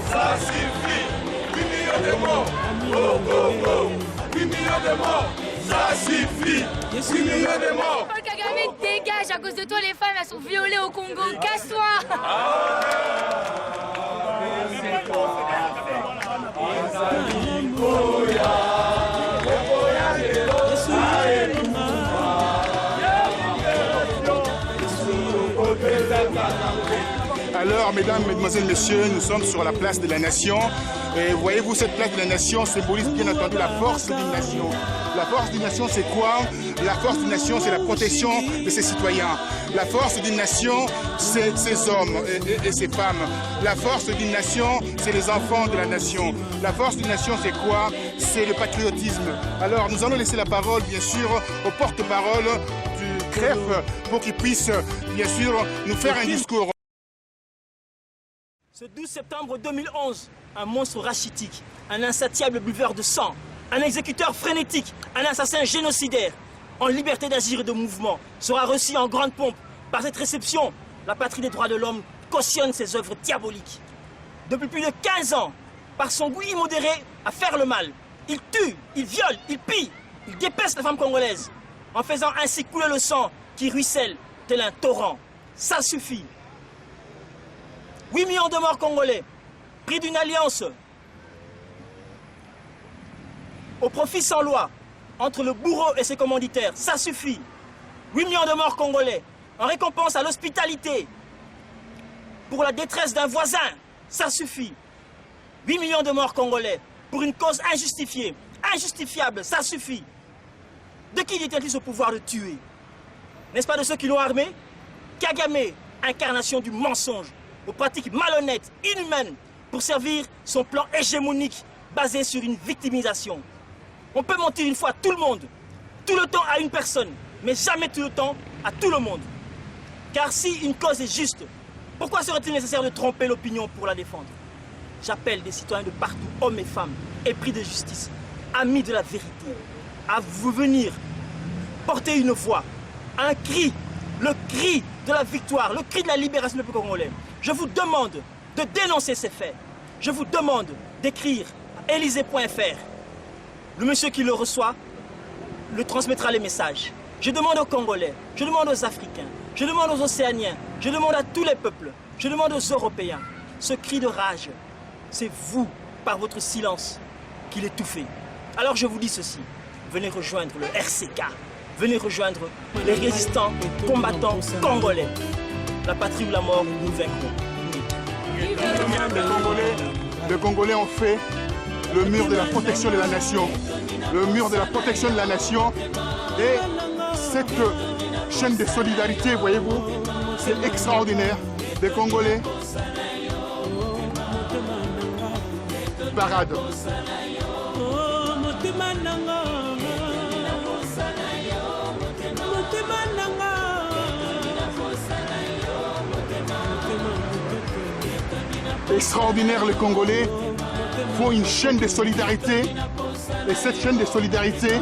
Ça suffit. 8 millions de morts. Oh, oh, oh. 8 millions de morts. Ça suffit. 8 millions de morts. Paul Kagame, dégage. À cause de toi, les femmes, elles sont violées au Congo. Casse-toi. Alors, mesdames, mesdemoiselles, messieurs, nous sommes sur la place de la Nation. Et voyez-vous, cette place de la Nation symbolise bien entendu la force d'une nation. La force d'une nation, c'est quoi? La force d'une nation, c'est la protection de ses citoyens. La force d'une nation, c'est ses hommes et ses femmes. La force d'une nation, c'est les enfants de la nation. La force d'une nation, c'est quoi? C'est le patriotisme. Alors, nous allons laisser la parole, bien sûr, au porte-parole du CREF pour qu'il puisse, bien sûr, nous faire un discours. Ce 12 septembre 2011, un monstre rachitique, un insatiable buveur de sang, un exécuteur frénétique, un assassin génocidaire, en liberté d'agir et de mouvement, sera reçu en grande pompe. Par cette réception, la patrie des droits de l'homme cautionne ses œuvres diaboliques. Depuis plus de 15 ans, par son goût immodéré à faire le mal, il tue, il viole, il pille, il dépaisse la femme congolaise, en faisant ainsi couler le sang qui ruisselle tel un torrent. Ça suffit. 8 millions de morts congolais, prix d'une alliance au profit sans loi entre le bourreau et ses commanditaires, ça suffit. 8 millions de morts congolais en récompense à l'hospitalité pour la détresse d'un voisin, ça suffit. 8 millions de morts congolais pour une cause injustifiée, injustifiable, ça suffit. De qui détient-il ce pouvoir de tuer? N'est-ce pas de ceux qui l'ont armé? Kagame, incarnation du mensonge, aux pratiques malhonnêtes, inhumaines, pour servir son plan hégémonique basé sur une victimisation. On peut mentir une fois à tout le monde, tout le temps à une personne, mais jamais tout le temps à tout le monde. Car si une cause est juste, pourquoi serait-il nécessaire de tromper l'opinion pour la défendre? J'appelle des citoyens de partout, hommes et femmes, épris de justice, amis de la vérité, à vous venir porter une voix, un cri, le cri de la victoire, le cri de la libération du peuple congolais. Je vous demande de dénoncer ces faits. Je vous demande d'écrire à elysée.fr. Le monsieur qui le reçoit le transmettra les messages. Je demande aux Congolais, je demande aux Africains, je demande aux Océaniens, je demande à tous les peuples, je demande aux Européens. Ce cri de rage, c'est vous, par votre silence, qui l'étouffez. Alors je vous dis ceci, venez rejoindre le RCK, venez rejoindre les résistants, combattants congolais. La patrie ou la mort, nous vaincrons. Les Congolais ont fait le mur de la protection de la nation. Le mur de la protection de la nation. Et cette chaîne de solidarité, voyez-vous, c'est extraordinaire. Les Congolais paradent. Extraordinaire, les Congolais font une chaîne de solidarité et cette chaîne de solidarité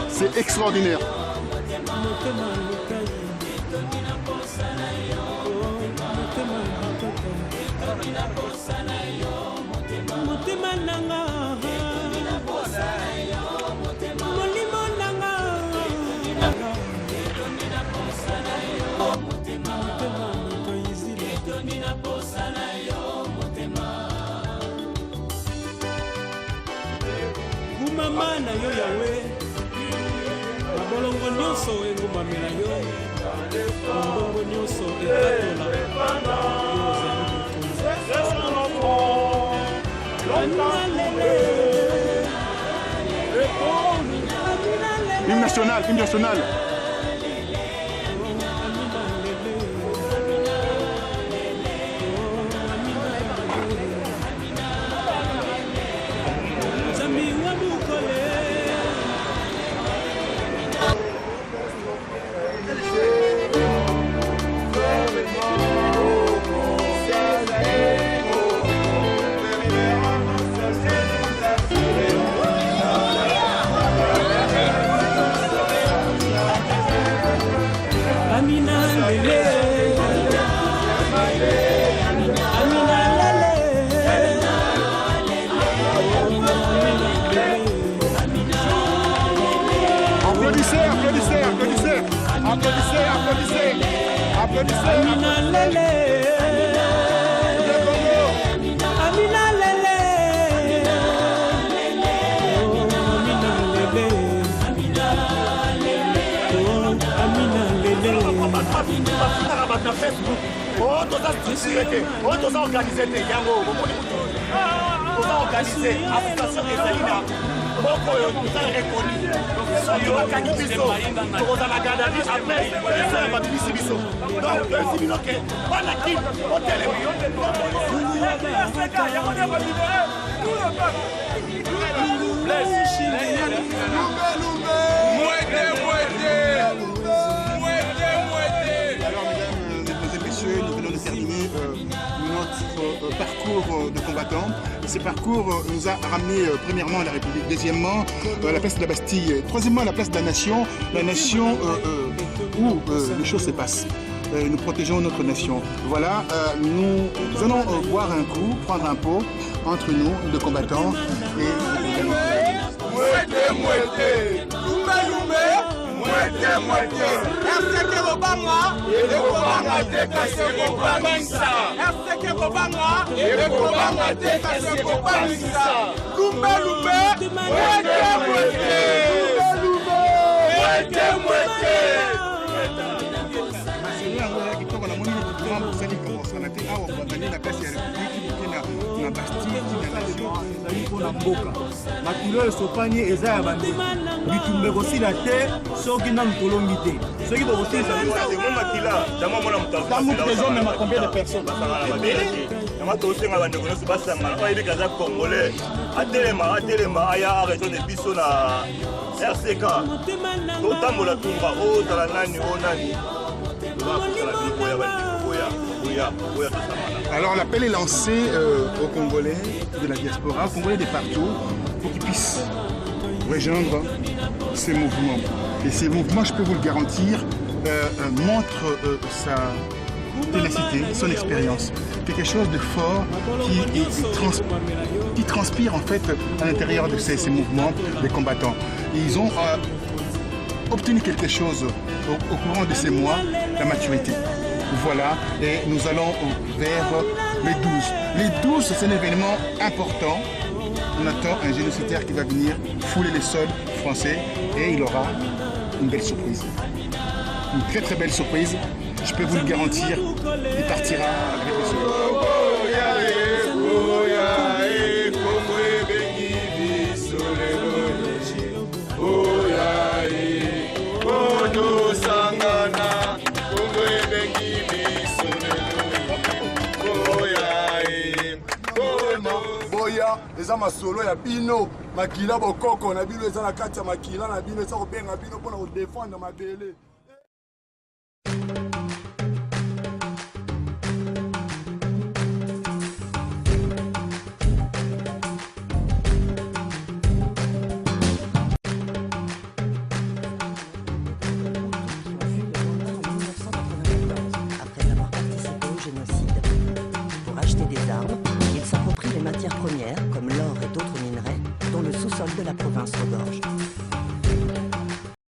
c'est extraordinaire. Mama na yo yawe mabolongo nyonso engumamela yo mbongo nyonso ekatola Hymne national, hymne national. Vraiment. na Facebook oyo toza structuré te oyo toza organisé te yango omoni mutu toza organisé association ezali na moko oyo toza reconi soki bakangi biso tokozala gadabi après biso ya babimisi biso donc toyesi bino ke wana kine otelemi Nous venons de terminer notre parcours de combattants. Ce parcours nous a ramené premièrement à la République, deuxièmement à la place de la Bastille, troisièmement à la place de la nation où les choses se passent. Nous protégeons notre nation. Voilà, nous allons boire un coup, prendre un pot entre nous, de combattants, et makilo esopani eza ya bandeko bitumbe kosila te soki nanu tolongi te soki bokosilisa combien de personnes yango tosenga bandeko nyonso basangana oyo yebika aza congolais atelema aya région de biso na RCK totambola tumba ozala nani o nani tozakosala biloko ya bandeko oya tosamana. Alors l'appel est lancé aux Congolais de la diaspora, aux Congolais de partout, pour qu'ils puissent rejoindre ces mouvements. Et ces mouvements, je peux vous le garantir, montrent sa ténacité, son expérience. Quelque chose de fort qui transpire en fait à l'intérieur de ces mouvements des combattants. Ils ont obtenu quelque chose au courant de ces mois, la maturité. Voilà, et nous allons vers les 12. Les 12, c'est un événement important. On attend un génocidaire qui va venir fouler les sols français et il aura une belle surprise. Une très très belle surprise. Je peux vous le garantir, il partira avec le soleil. eza masolo ya bino makila bokoko na bino eza na kati ya makila na bino eza kobenga bino mpona kodefendre mabele. Après avoir participé au génocide. Pour acheter des armes, ils s'approprient les matières premières, comme l'or et d'autres minerais, dont le sous-sol de la province regorge.